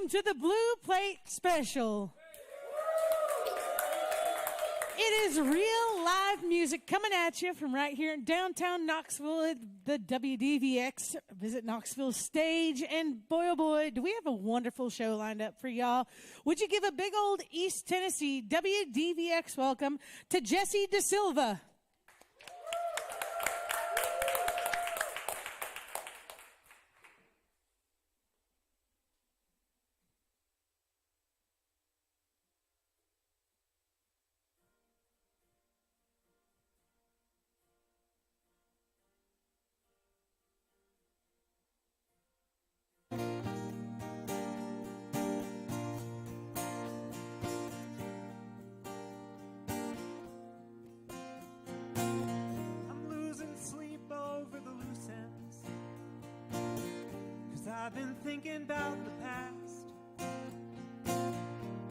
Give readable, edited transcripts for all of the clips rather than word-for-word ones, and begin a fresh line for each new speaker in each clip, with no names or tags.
welcome to the Blue Plate Special. It is real live music coming at you from right here in downtown Knoxville at the WDVX Visit Knoxville stage. And boy, oh boy, do we have a wonderful show lined up for y'all. Would you give a big old East Tennessee WDVX welcome to Jessye DeSilva?
I've been thinking about the past,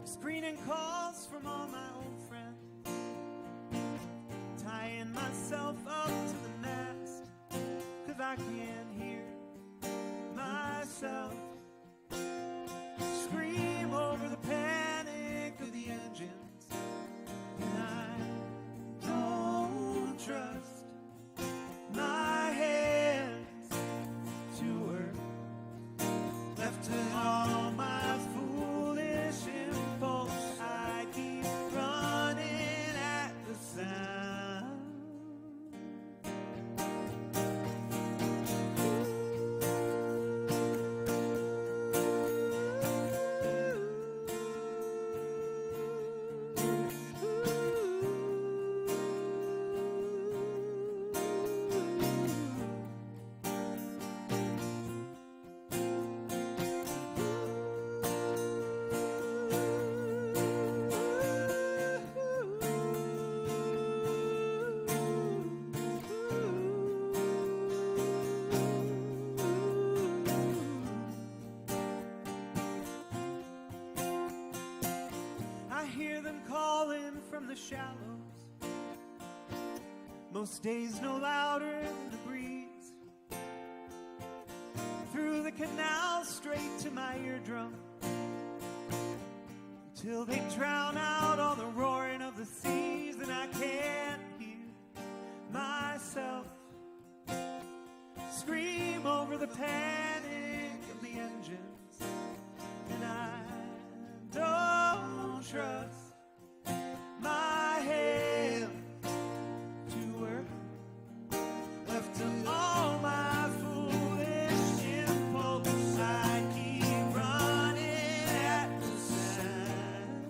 screening calls from all my old friends, tying myself up to the mast, 'cause I can't hear myself scream over the panic of the engines, and I don't trust my hands to work. Left to all my foolish impulse, I keep running at the sound. I hear them calling from the shallows, most days no louder than the breeze, through the canal straight to my eardrum, till they drown out all the roaring of the seas, and I can't hear myself scream over the panic of the engines, and I don't trust my hands to work. Left to all my foolish impulse, I keep running at the sound.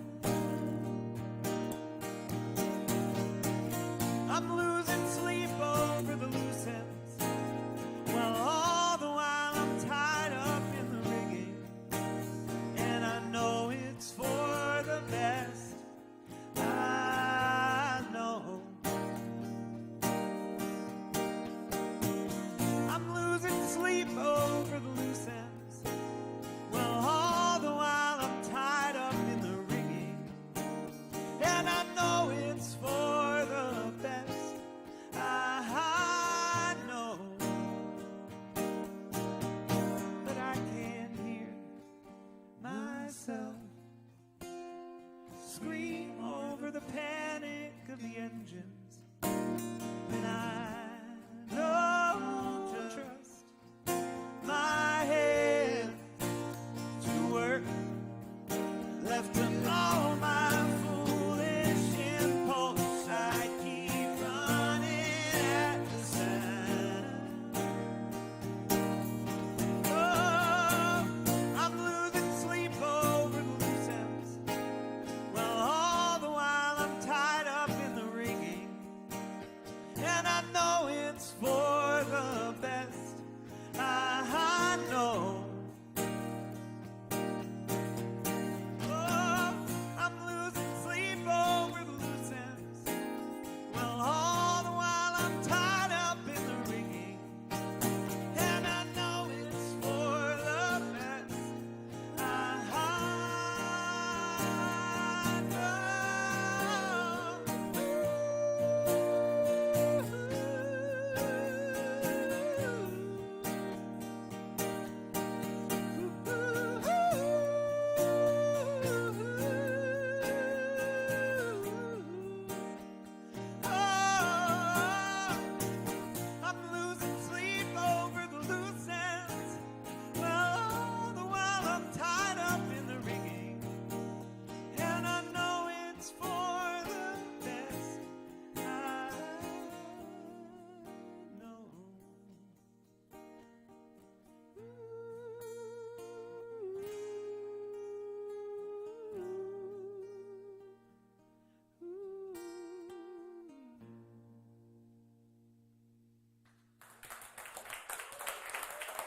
I'm losing sleep over the loose ends, well, all the while I'm tied up in the rigging, and I know it's for the best. I know I'm losing sleep over the loose ends, well, all the while I'm tied up in the rigging, and I know it's for the best. I know, but I can't hear myself scream over the panic of the engines, and I don't trust my hands to work. Left to all my foolish impulse, I keep running at the sound. Oh, I'm losing sleep over the loose ends, well, all the while I'm tied up in the rigging, and I know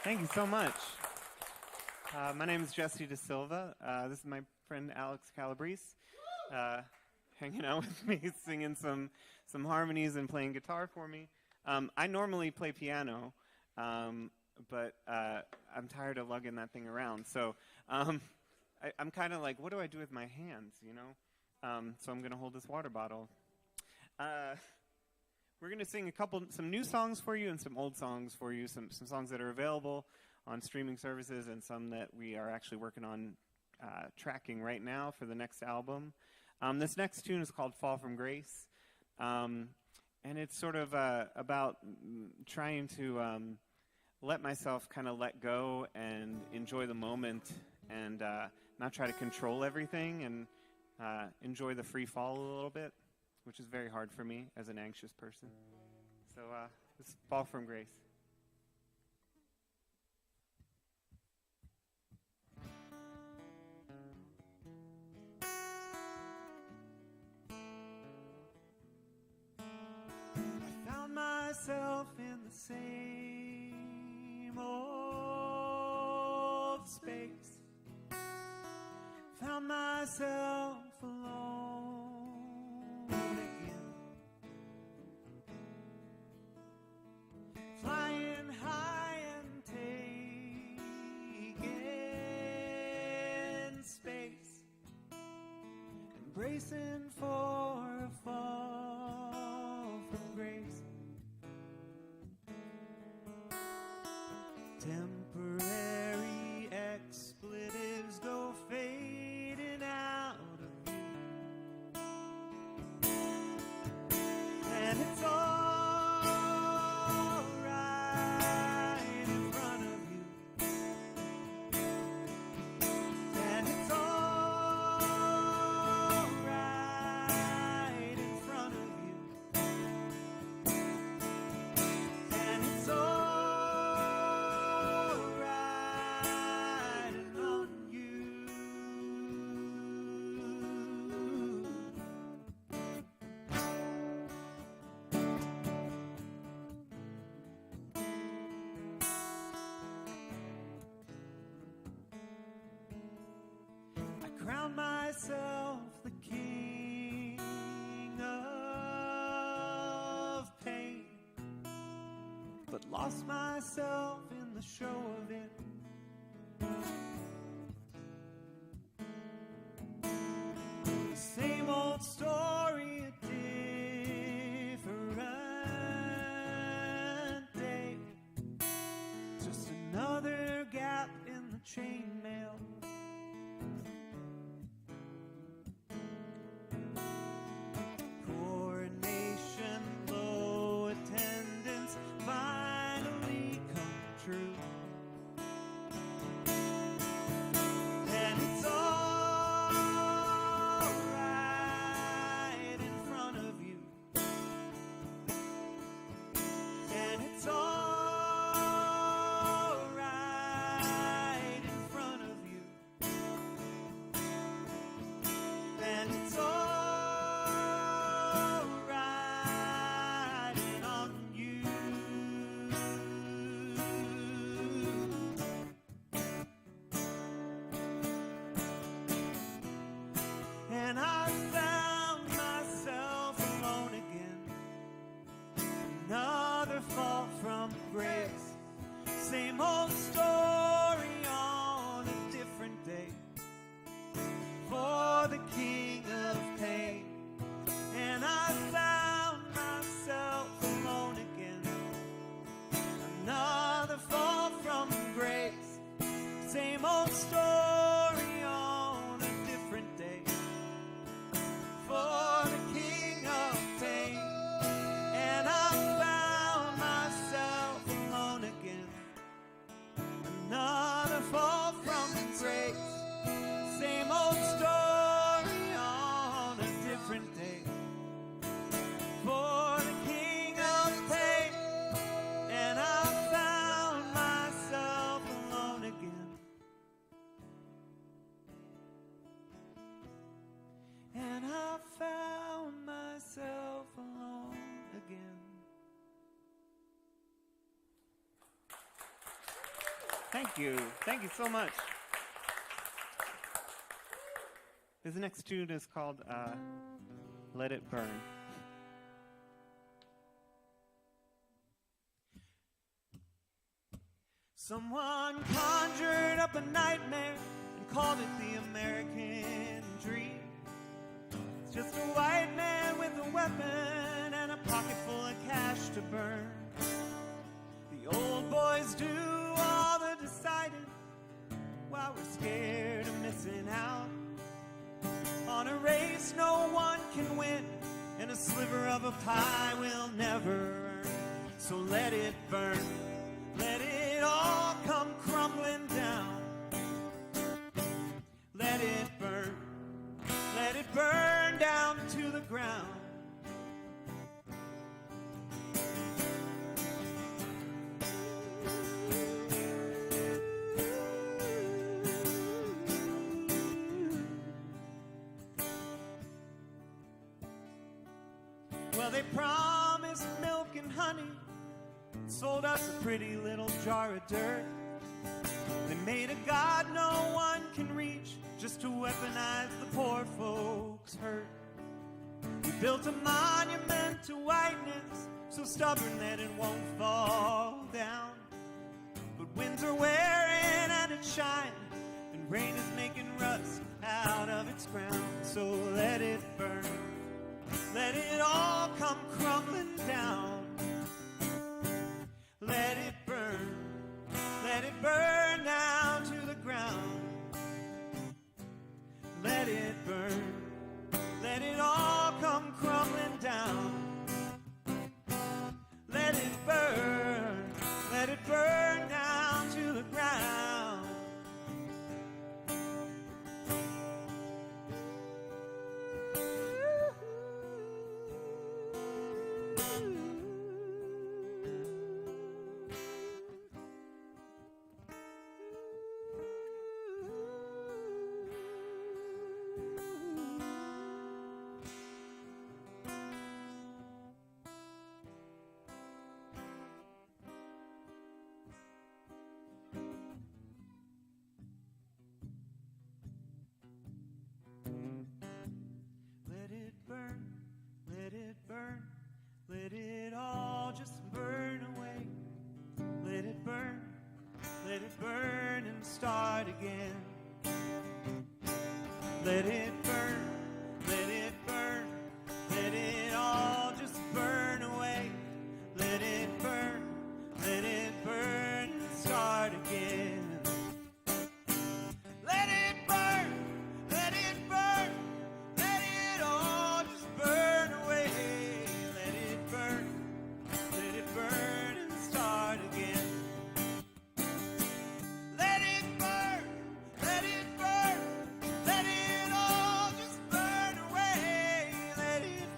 Thank you so much. My name is Jessye DeSilva. This is my friend Alex Calabrese, hanging out with me, singing some harmonies and playing guitar for me. I normally play piano, but I'm tired of lugging that thing around. So I'm kind of like, what do I do with my hands, you know? So I'm going to hold this water bottle. We're going to sing some new songs for you and some old songs for you, some songs that are available on streaming services and some that we are actually working on tracking right now for the next album. This next tune is called Fall from Grace, and it's sort of about trying to let myself kind of let go and enjoy the moment and not try to control everything and enjoy the free fall a little bit, which is very hard for me as an anxious person. So this is Fall from Grace.
I found myself in the same old space. Found myself alone again. Flying high and taking space. Embracing for a fall from grace. Temporary expletives go fading out of view, and it's all right in front of you, and it's all right in front of you, and it's all crown myself the king of pain, but lost myself in the show of it. The same old story, a different day, just another gap in the chainmail. And I found myself alone again. Another fall from grace. Same old story on a different day. For the king of pain. And I found myself alone again. Another fall from grace. Same old story on a different day. For the king of pain, and I found myself alone again. Another fall from grace, same old story
Thank you. Thank you so much. This next tune is called Let It Burn.
Someone conjured up a nightmare and called it the American dream. It's just a white man with a weapon and a pocket full of cash to burn. The old boys do all the deciding while we're scared of missing out on a race no one can win, and a sliver of a pie will never earn. So let it burn. Let it all come crumbling down. Let it burn. Let it burn down to the ground. Well, they promised milk and honey, sold us a pretty little jar of dirt. They made a god no one can reach, just to weaponize the poor folks' hurt. We built a monument to whiteness, so stubborn that it won't fall down. But winds are wearing and it's shining, and rain is making rust out of its ground. So let it burn. Let it all come crumbling down. Let it burn. Let it burn down to the ground. Let it burn. Let it all come crumbling down. Let it burn. Let it burn down to the ground. Let it burn, let it burn, let it all just burn away. Let it burn and start again. Let it burn, let it burn, let it all just burn away. Let it burn and start again. Let it burn, let it burn, let it all just burn away. Let it burn and start again. Let it burn, let it burn, let it all just burn away. Let it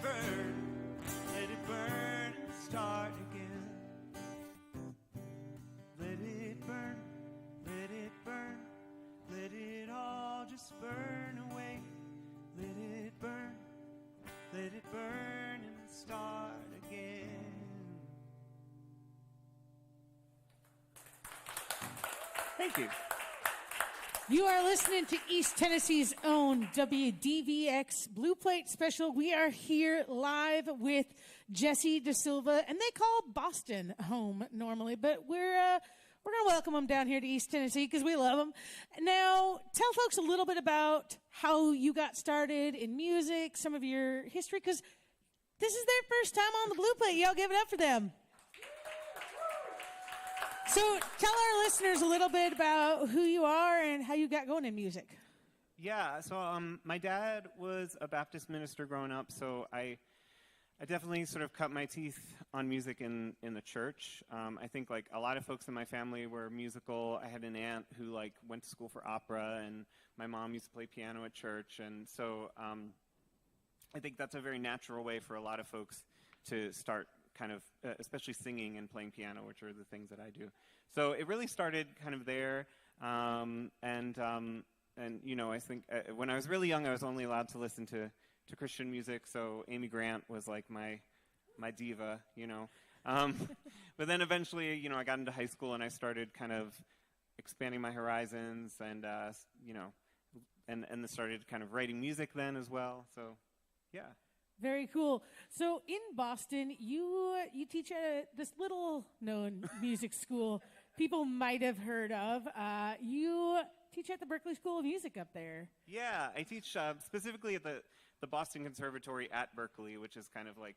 burn and start again. Let it burn, let it burn, let it all just burn away. Let it burn and start again.
Thank you.
You are listening to East Tennessee's own WDVX Blue Plate Special. We are here live with Jessye DeSilva, and they call Boston home normally, but we're going to welcome them down here to East Tennessee because we love them. Now, tell folks a little bit about how you got started in music, some of your history, because this is their first time on the Blue Plate. Y'all give it up for them. So tell our listeners a little bit about who you are and how you got going in music.
Yeah, so my dad was a Baptist minister growing up, so I definitely sort of cut my teeth on music in the church. I think like a lot of folks in my family were musical. I had an aunt who like went to school for opera, and my mom used to play piano at church, and so I think that's a very natural way for a lot of folks to start kind of, especially singing and playing piano, which are the things that I do. So it really started kind of there, and you know, I think when I was really young, I was only allowed to listen to Christian music, so Amy Grant was like my diva, you know. But then eventually, you know, I got into high school and I started kind of expanding my horizons, and and started kind of writing music then as well. So, yeah.
Very cool. So in Boston, you teach at this little known music school people might have heard of. You teach at the Berklee School of Music up there.
Yeah, I teach specifically at the Boston Conservatory at Berklee, which is kind of like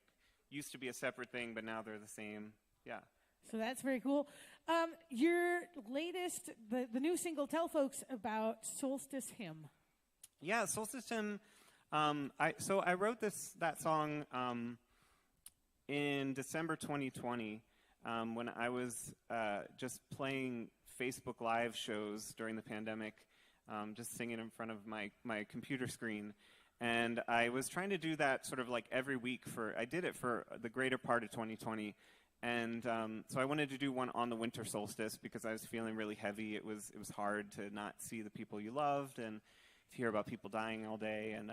used to be a separate thing, but now they're the same. Yeah. So
that's very cool. Your latest, the new single, tell folks about Solstice Hymn.
Yeah, Solstice Hymn. I wrote that song in December 2020 when I was just playing Facebook Live shows during the pandemic, just singing in front of my computer screen. And I was trying to do that sort of like every week I did it for the greater part of 2020. And so I wanted to do one on the winter solstice because I was feeling really heavy. It was hard to not see the people you loved and to hear about people dying all day. And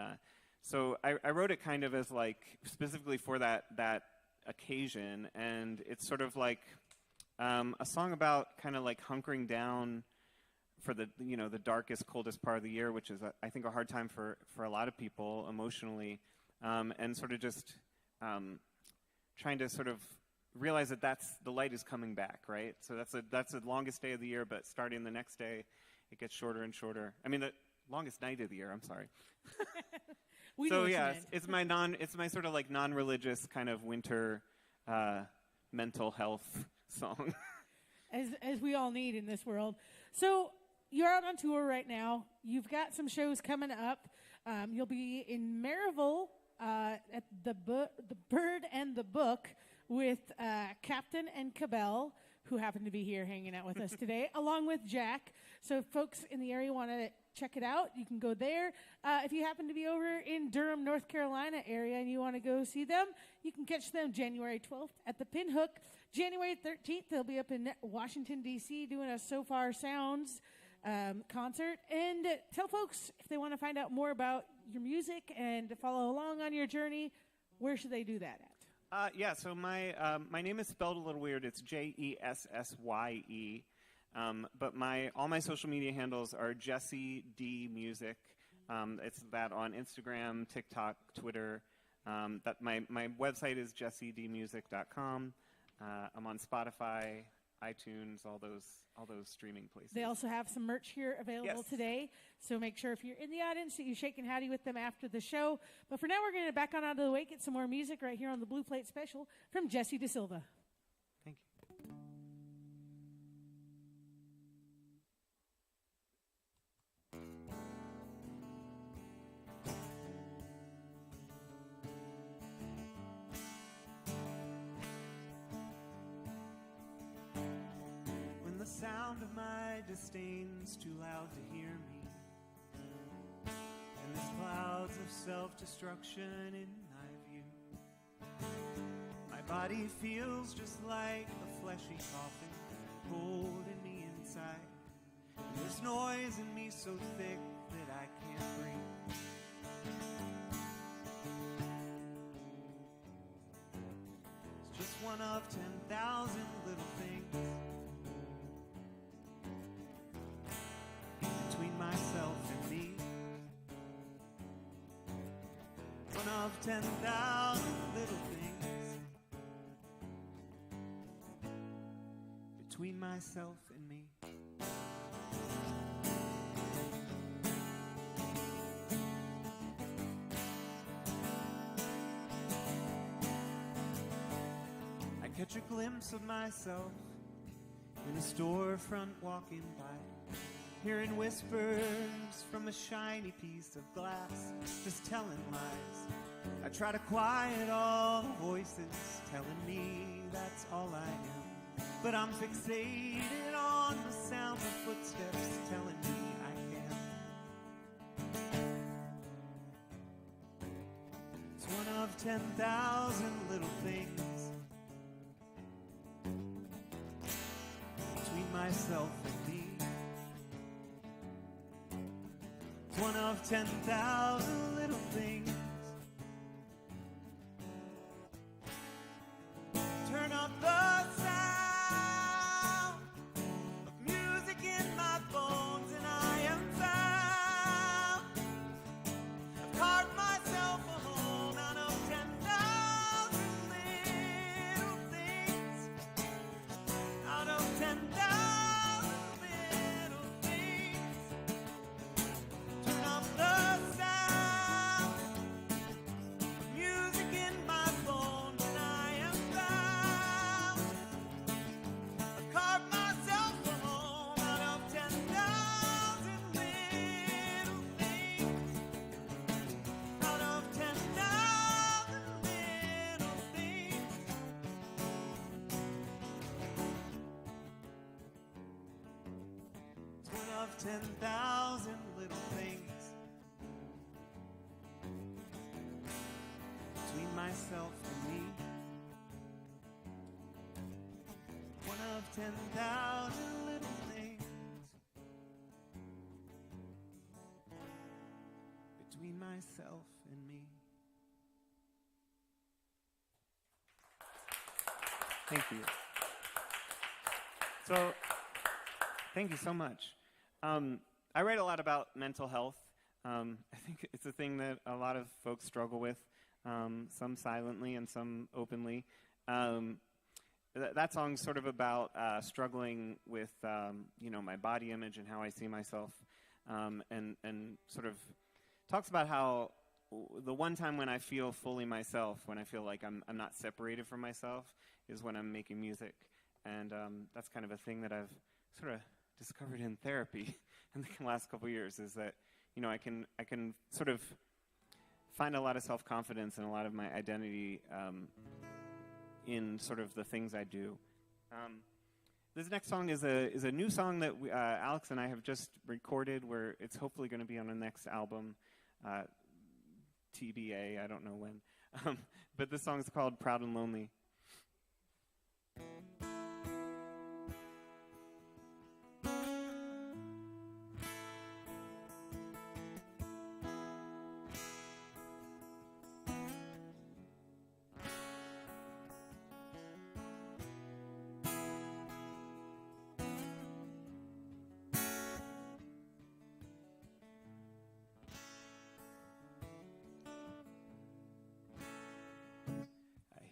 so I wrote it kind of as like specifically for that occasion. And it's sort of like a song about kind of like hunkering down for the darkest, coldest part of the year, which is I think a hard time for a lot of people emotionally, and sort of just trying to sort of realize that the light is coming back, right? So that's the longest day of the year, but starting the next day, it gets shorter and shorter. I mean, the longest night of the year. I'm sorry.
So
yeah, it's my sort of like non-religious kind of winter mental health song.
as we all need in this world. So you're out on tour right now. You've got some shows coming up. You'll be in Maryville at the Bird and the Book with Captain and Cabell, who happen to be here hanging out with us today, along with Jack. So if folks in the area want to check it out, you can go there. If you happen to be over in Durham, North Carolina area and you want to go see them, you can catch them January 12th at the Pinhook. January 13th, they'll be up in Washington, D.C. doing a So Far Sounds concert. And tell folks, if they want to find out more about your music and to follow along on your journey, where should they do that at?
Yeah, so my name is spelled a little weird. It's Jessye. But all my social media handles are Jessye D Music. It's that on Instagram, TikTok, Twitter. My website is jessedmusic.com. I'm on Spotify, iTunes, all those streaming places.
They also have some merch here available today. So make sure if you're in the audience that you shake and howdy with them after the show. But for now, we're going to back on out of the way, get some more music right here on the Blue Plate Special from Jessye DeSilva.
Thank you.
The sound of my disdain's too loud to hear me, and there's clouds of self-destruction in my view. My body feels just like a fleshy coffin, cold in me inside, and there's noise in me so thick that I can't breathe. It's just one of 10,000 little things myself and me. One of 10,000 little things between myself and me. I catch a glimpse of myself in a storefront walking by, hearing whispers from a shiny piece of glass, just telling lies. I try to quiet all the voices telling me that's all I am, but I'm fixated on the sound of footsteps telling me I can't. It's one of 10,000 little things between myself and me. One of 10,000 little things. Turn up the sound of music in my of 10,000 little things between myself and me. One of 10,000 little things between myself and me.
Thank you. So, thank you so much. I write a lot about mental health. I think it's a thing that a lot of folks struggle with, some silently and some openly. That song's sort of about struggling with, my body image and how I see myself, and sort of talks about how the one time when I feel fully myself, when I feel like I'm not separated from myself, is when I'm making music. And that's kind of a thing that I've sort of discovered in therapy in the last couple of years, is that, I can sort of find a lot of self-confidence and a lot of my identity in sort of the things I do. This next song is a new song that Alex and I have just recorded, where it's hopefully going to be on the next album, TBA, I don't know when. But this song is called Proud and Lonely.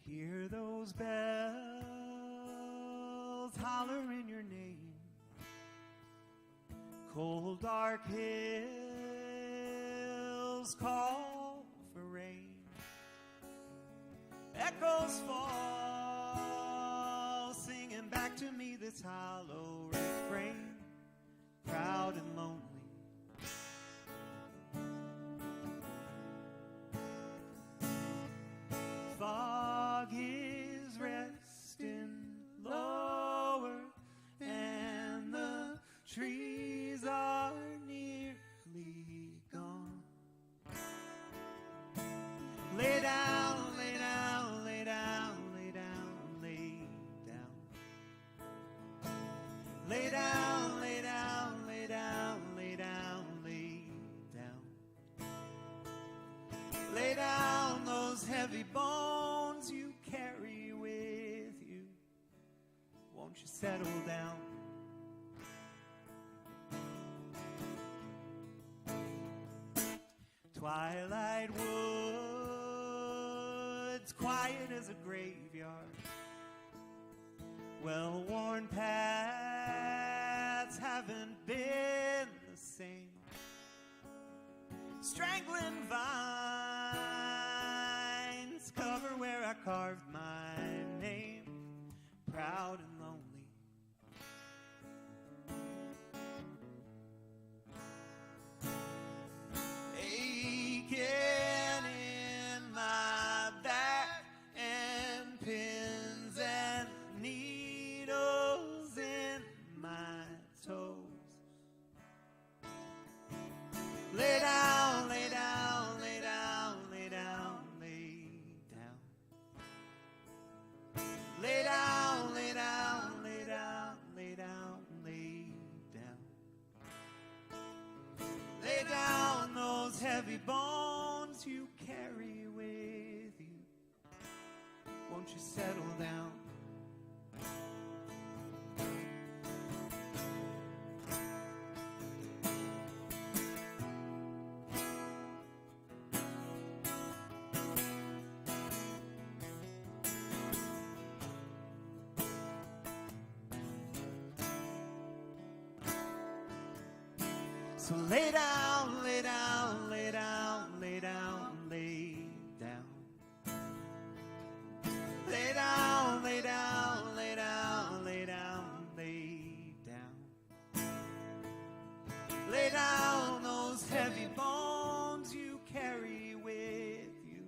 Hear those bells hollering your name. Cold, dark hills call for rain. Echoes fall, singing back to me this hollow refrain. Proud and lonely. Fog is resting lower, and the trees are nearly gone. Lay down, lay down, lay down, lay down, lay down. Lay down, lay down, lay down, lay down, lay down. Lay down those heavy bones you carry with you. Won't you settle down? Twilight woods, quiet as a graveyard. Well-worn paths haven't been the same. Strangling vines cover where I carved my name. Proud and lonely. Aching in my back, and pins and needles in my toes. Lay down, lay down, lay down, lay down, lay down. Lay down, lay down, lay down, lay down, lay down. Lay down those heavy bones you carry with you. Won't you settle down? So lay down, lay down, lay down, lay down, lay down. Lay down, lay down, lay down, lay down, lay down. Lay down those heavy bones you carry with you.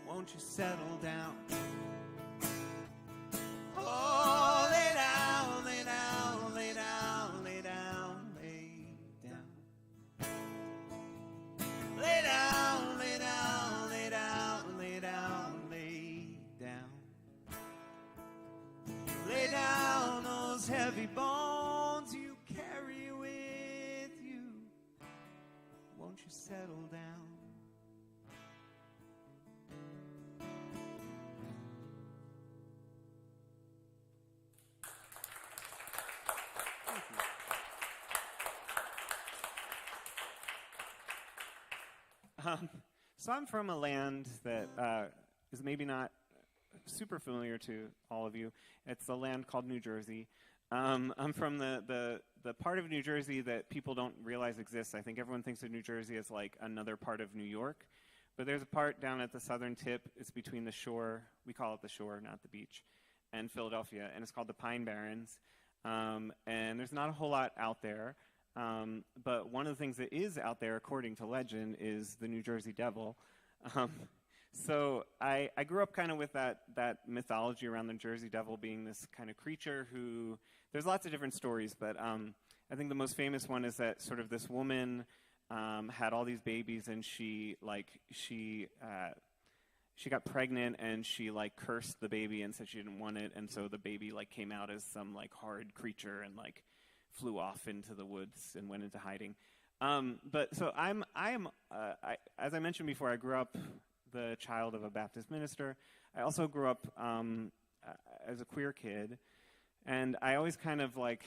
Won't you settle down? Oh, lay down, lay down, lay down, lay down. heavy bones you carry with you. Won't you settle down?
So I'm from a land that is maybe not super familiar to all of you. It's a land called New Jersey. I'm from the part of New Jersey that people don't realize exists. I think everyone thinks of New Jersey as like another part of New York. But there's a part down at the southern tip. It's between the shore. We call it the shore, not the beach, and Philadelphia. And it's called the Pine Barrens. And there's not a whole lot out there. But one of the things that is out there, according to legend, is the New Jersey Devil. So I grew up kind of with that mythology around the Jersey Devil being this kind of creature who, there's lots of different stories, but I think the most famous one is that sort of this woman had all these babies, and she got pregnant, and she like cursed the baby and said she didn't want it, and so the baby like came out as some like horrid creature and like flew off into the woods and went into hiding. But so as I mentioned before, I grew up the child of a Baptist minister. I also grew up as a queer kid, and I always kind of like,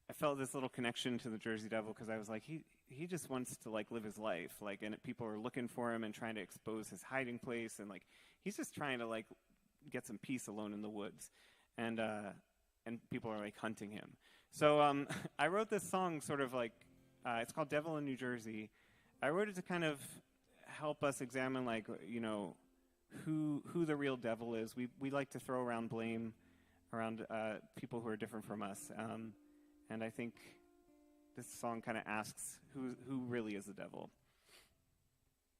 I felt this little connection to the Jersey Devil because I was like, he just wants to like live his life, like, and people are looking for him and trying to expose his hiding place, and like he's just trying to like get some peace alone in the woods, and people are like hunting him. So I wrote this song sort of like, it's called Devil in New Jersey. I wrote it to kind of help us examine, like, you know, who the real devil is. We like to throw around blame around people who are different from us. And I think this song kind of asks who really is the devil.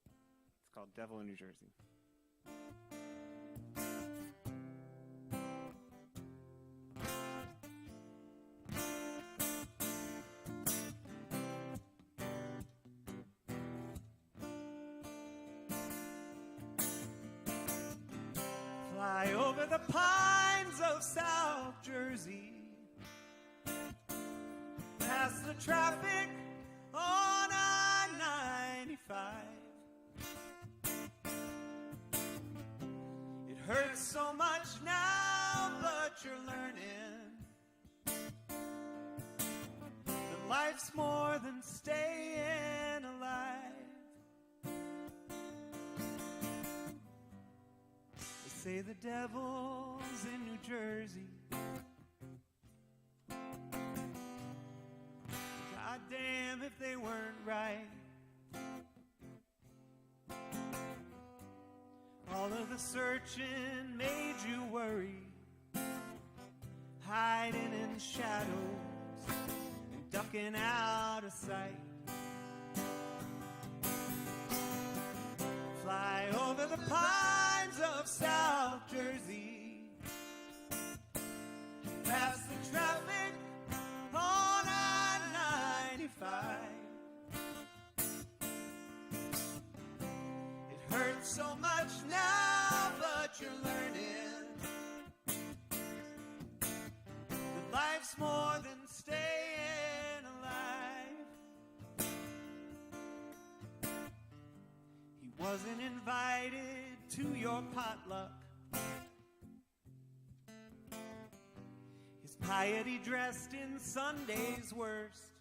It's called Devil in New Jersey.
Fly over the pines of South Jersey, past the traffic on I-95. It hurts so much now, but you're learning that life's more than staying alive. Say the devil's in New Jersey. God damn if they weren't right. All of the searching made you worry, hiding in shadows and ducking out of sight. Fly over the pines of South Jersey, past the traffic on I-95. It hurts so much now, but you're learning that life's more than staying alive. He wasn't invited to your potluck. His piety dressed in Sunday's worst.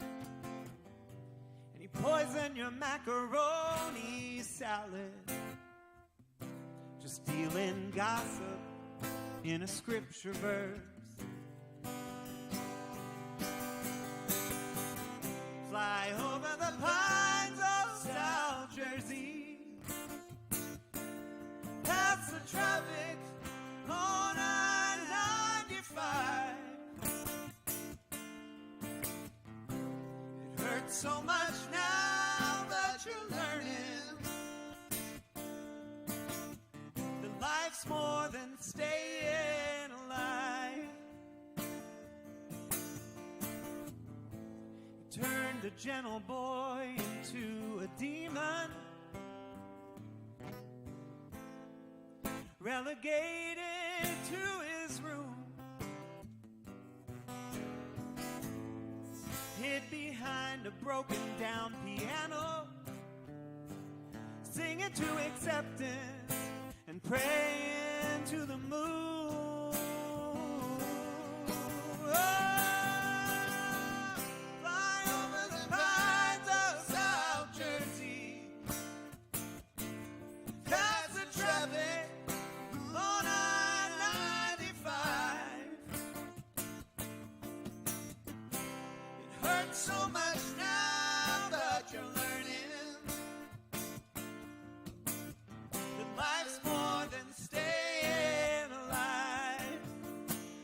And he poisoned your macaroni salad, just dealing gossip in a scripture verse. Fly over the pines of South Jersey, past the traffic on I-95. It hurts so much now, but you're learning that life's more than staying alive. You turned a gentle boy into a demon, relegated to his room. hid behind a broken down piano, singing to acceptance and praying to the moon. Fly over the pines of South Jersey, past the traffic on I-95. It hurts so much now, but you're learning that life's more than staying alive.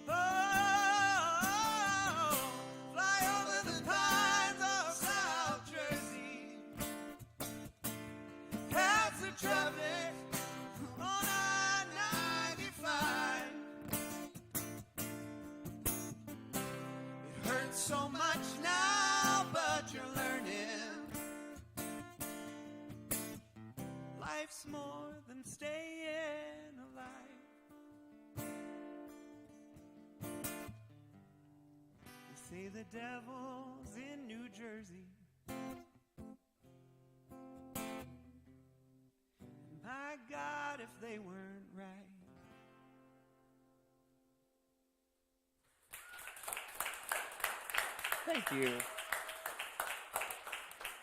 Oh, fly over the pines of South Jersey, past the traffic on I-95. It hurts so much now, but you're learning life's more than staying alive. They say the devil's in New Jersey. My God, if they weren't right.
Thank you.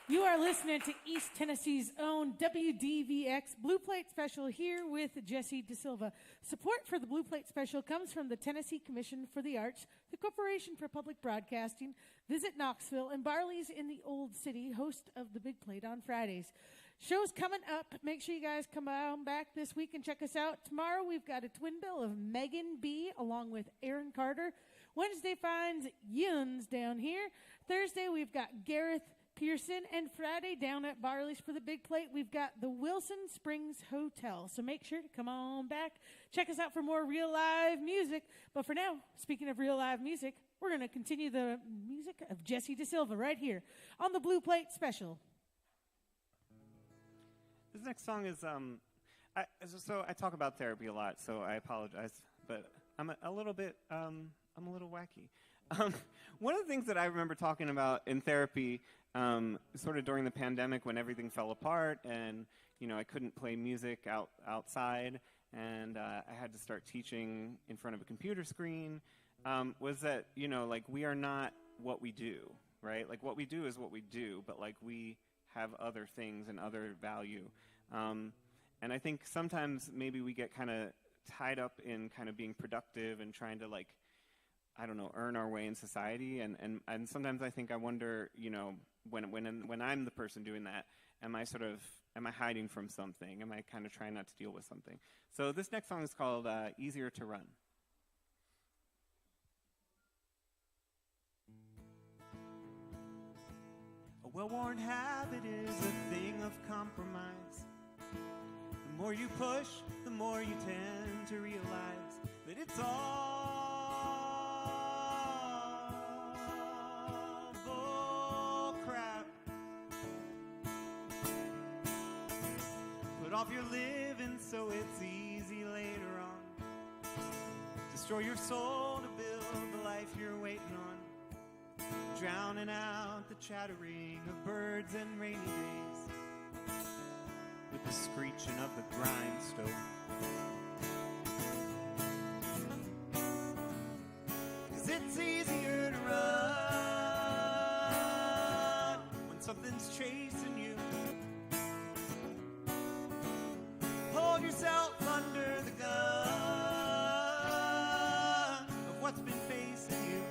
You are listening to East Tennessee's own WDVX Blue Plate Special here with Jessye DeSilva. Support for the Blue Plate Special comes from the Tennessee Commission for the Arts, the Corporation for Public Broadcasting, Visit Knoxville, and Barley's in the Old City, host of the Big Plate on Fridays. Shows coming up. Make sure you guys come on back this week and check us out. Tomorrow we've got a twin bill of Megan B. along with Aaron Carter. Wednesday finds Yuns down here. Thursday we've got Gareth Pearson, and Friday down at Barley's for the Big Plate, we've got the Wilson Springs Hotel. So make sure to come on back. Check us out for more real live music. But for now, speaking of real live music, we're going to continue the music of Jessye DeSilva right here on the Blue Plate Special.
This next song is so I talk about therapy a lot, so I apologize, but I'm a little wacky. One of the things that I remember talking about in therapy, sort of during the pandemic when everything fell apart and, I couldn't play music outside and I had to start teaching in front of a computer screen, was that, we are not what we do, right? Like what we do is what we do, but we have other things and other value. And I think sometimes maybe we get kind of tied up in kind of being productive and trying to earn our way in society. And sometimes I think I wonder, when I'm the person doing that, am I hiding from something? Am I kind of trying not to deal with something? So this next song is called Easier to Run.
A well-worn habit is a thing of compromise. The more you push, the more you tend to realize that it's all bull crap. Put off your living so it's easy later on. Destroy your soul to build the life you're waiting on. Drowning out the chattering of birds and rainy days with the screeching of the grindstone. 'Cause it's easier to run when something's chasing you. Hold yourself under the gun of what's been facing you.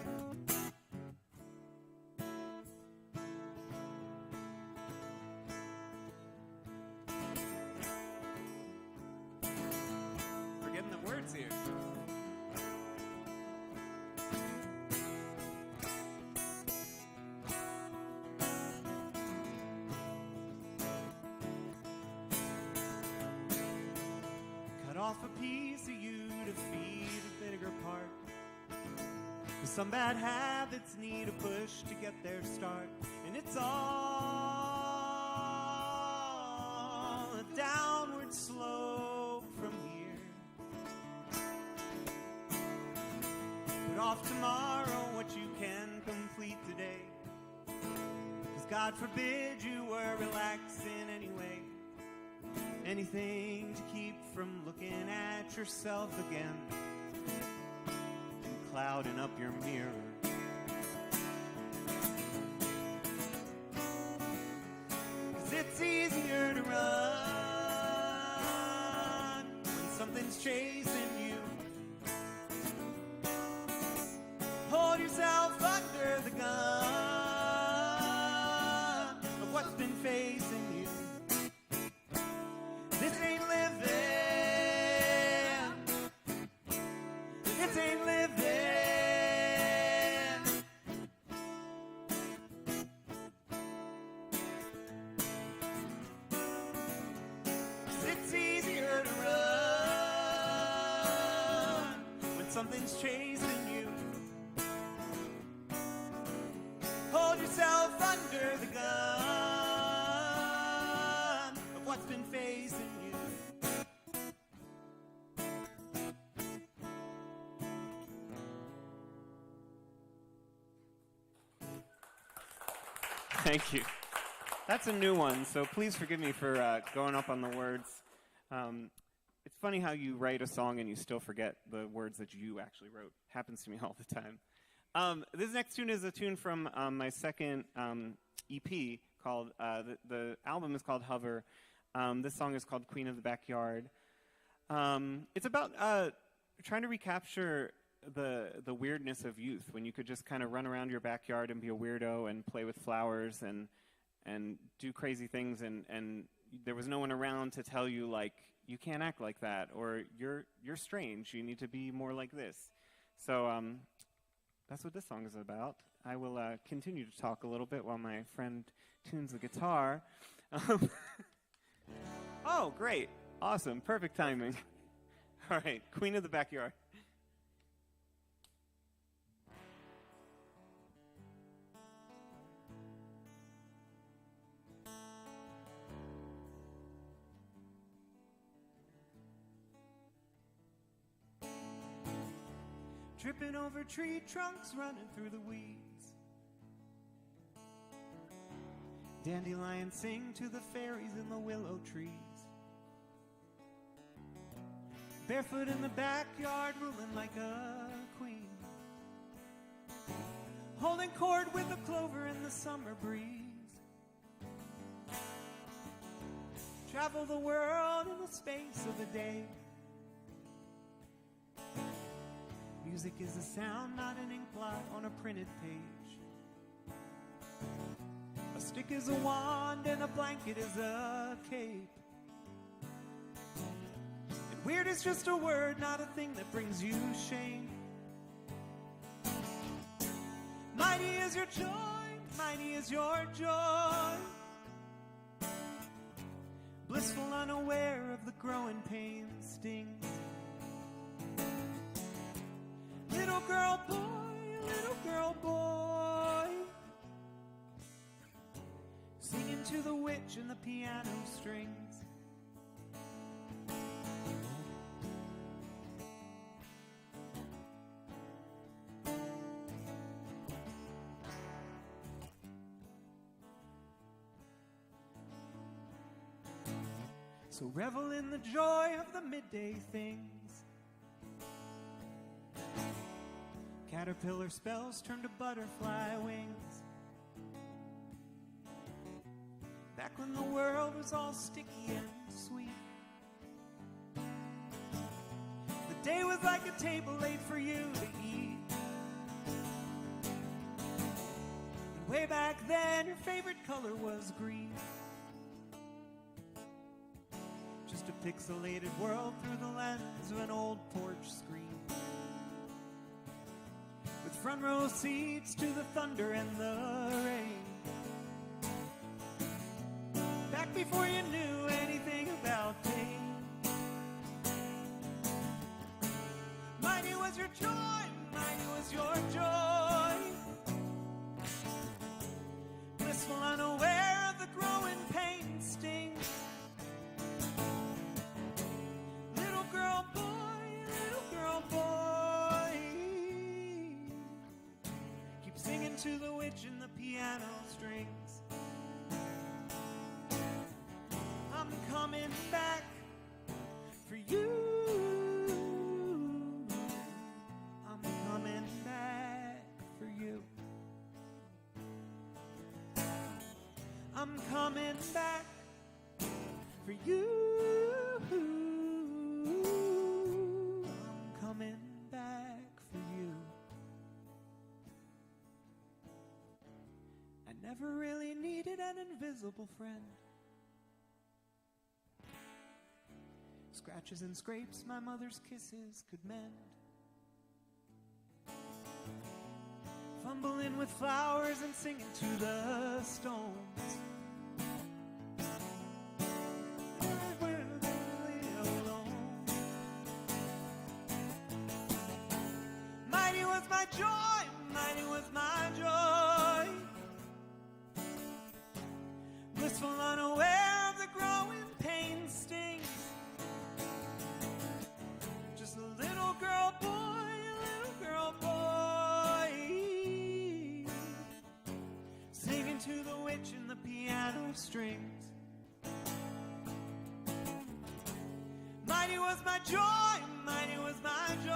Forgetting the words here. Cut off a piece of you to feed a bigger part. 'Cause some bad habits need a push to get their start. And it's all a downward slope from here. Put off tomorrow what you can complete today. God forbid you were relaxing anyway. Anything to keep from looking at yourself again and clouding up your mirror. 'Cause it's easier to run when something's chasing you. Hold yourself under the gun of what's been facing you. This ain't living. This ain't living. 'Cause it's easier to run when something's chasing you. Hold yourself under the gun of what's been facing you.
Thank you. That's a new one, so please forgive me for going up on the words. It's funny how you write a song and you still forget the words that you actually wrote. Happens to me all the time. This next tune is a tune from my second EP called, the album is called Hover. This song is called Queen of the Backyard. It's about trying to recapture the weirdness of youth, when you could just kind of run around your backyard and be a weirdo and play with flowers and do crazy things, and there was no one around to tell you, like, you can't act like that, or you're strange, you need to be more like this. So that's what this song is about. I will continue to talk a little bit while my friend tunes the guitar. Oh, great. Awesome. Perfect timing. All right. Queen of the Backyard.
Tripping over tree trunks, running through the weeds. Dandelions sing to the fairies in the willow trees. Barefoot in the backyard, ruling like a queen. Holding court with the clover in the summer breeze. Travel the world in the space of a day. Music is a sound, not an ink blot on a printed page. A stick is a wand and a blanket is a cape. And weird is just a word, not a thing that brings you shame. Mighty is your joy, mighty is your joy. Blissful, unaware of the growing pain stings. Little girl boy, singing to the witch and the piano strings. So revel in the joy of the midday things. Caterpillar spells turn to butterfly wings. Back when the world was all sticky and sweet. The day was like a table laid for you to eat. And way back then your favorite color was green. Just a pixelated world through the lens of an old porch screen. Front row seats to the thunder and the rain. Back before you knew anything about pain. Mighty was your joy, mighty was your joy. Blissful, unaware of the growing pain sting. Little girl boy. Singing to the witch and the piano strings. I'm coming back for you. I'm coming back for you. I never really needed an invisible friend. Scratches and scrapes my mother's kisses could mend. Fumbling with flowers and singing to the stones. Where they lay alone. Mighty was my joy, mighty was my joy. Blissful, unaware of the growing pain stings. Just a little girl boy, a little girl boy, singing to the witch in the piano strings. Mighty was my joy, mighty was my joy.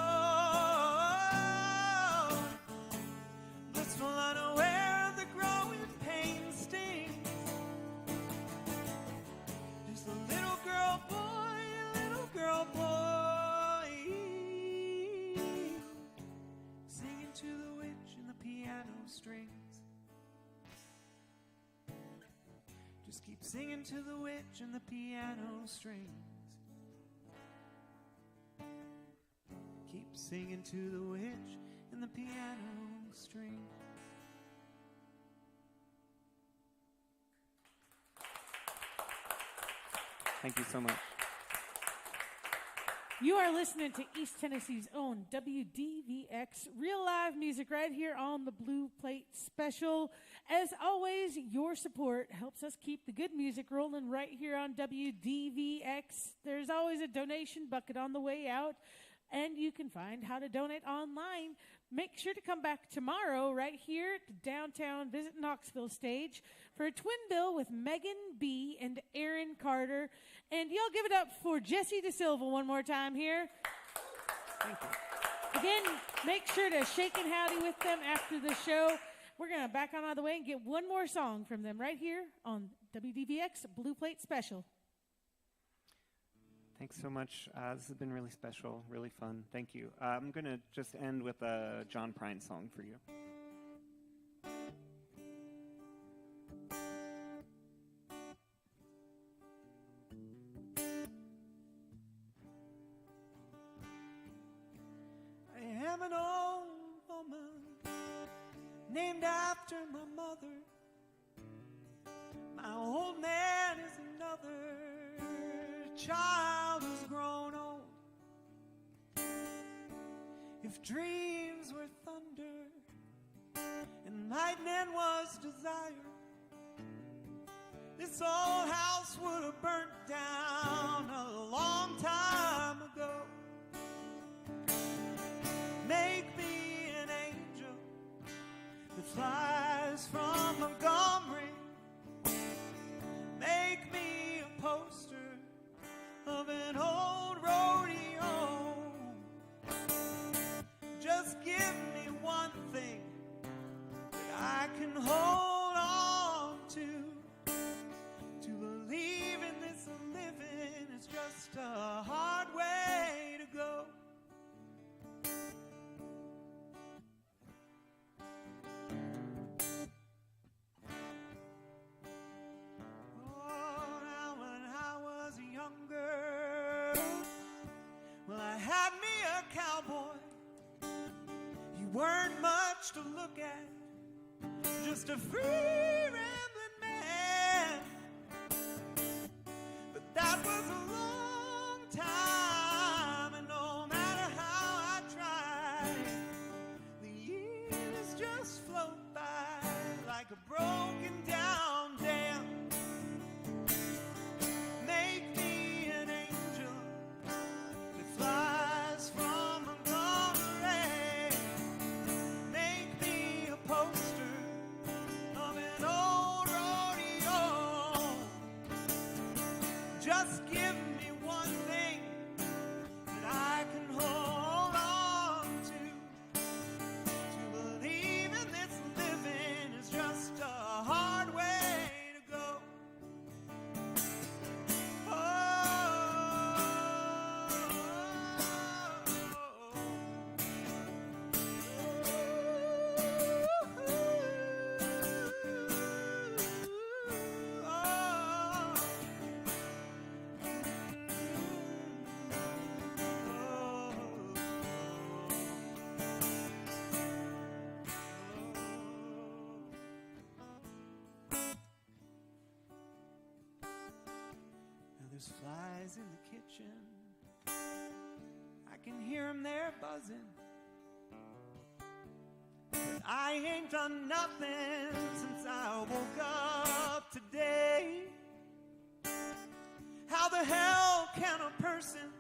Blissful, unaware of the growing pain stings. Just a little girl boy, a little girl boy, singing to the witch in the piano strings. Just keep singing to the witch in the piano strings. Keep singing to the witch in the piano strings.
Thank you so much.
You are listening to East Tennessee's own WDVX real live music right here on the Blue Plate Special. As always, your support helps us keep the good music rolling right here on WDVX. There's always a donation bucket on the way out, and you can find how to donate online. Make sure to come back tomorrow right here at the downtown Visit Knoxville stage for a twin bill with Megan B. and Aaron Carter. And y'all give it up for Jessye DeSilva one more time here.
Thank you.
Again, make sure to shake and howdy with them after the show. We're going to back on out of the way and get one more song from them right here on WDVX Blue Plate Special.
Thanks so much. This has been really special, really fun. Thank you. I'm going to just end with a John Prine song for you.
I am an old woman named after my mother. My old man is another child who's grown old. If dreams were thunder and lightning was desire, this old house would have burnt down a long time ago. Make me an angel that flies from Montgomery. Make me a poster of an old rodeo. Just give me one thing that I can hold on to believe in this living is just a hard way to go. Weren't much to look at, just a free rambling man. But that was a long time, and no matter how I tried, the years just float by like a broken down dam. Make me an angel that flies from Montgomery. Make me a poster of an old rodeo. Just give me one thing that I can hold on to believe in this living is just a hard way to go. There's flies in the kitchen. I can hear them there buzzing. But I ain't done nothing since I woke up today. How the hell can a person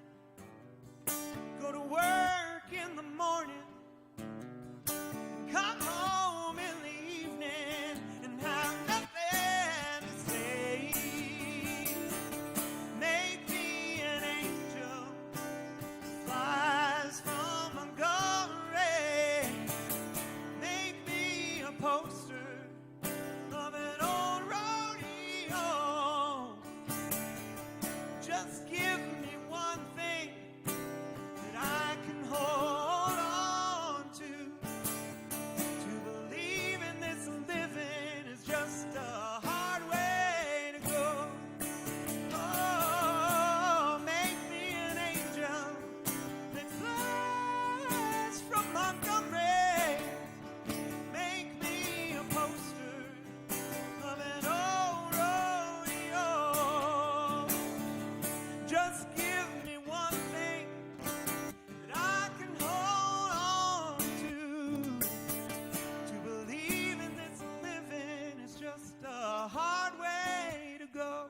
go to work in the morning, come home in the evening, and have nothing to say? Make me an angel, flies from Montgomery. Make me a poster of an old rodeo. Just give me one thing that I can hold on to. To believe in this living is just a hard way to go. Oh, make me an angel that flies from Montgomery. Make me a poster of an old rodeo. Just give me one thing that I can hold on to. To believe in this living is just a hard way to go.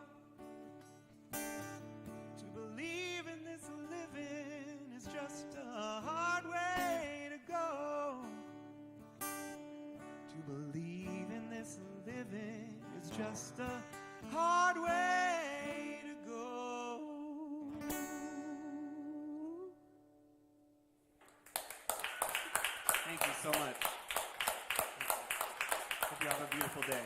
To believe in this living is just a hard way to go. To believe in this living is just a hard way to go.
Thank you so much. Hope you have a beautiful day.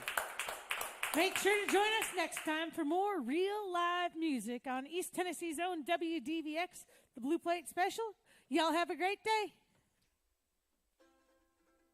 Make sure to join us next time for more real live music on East Tennessee's own WDVX, the Blue Plate Special. Y'all have a great day.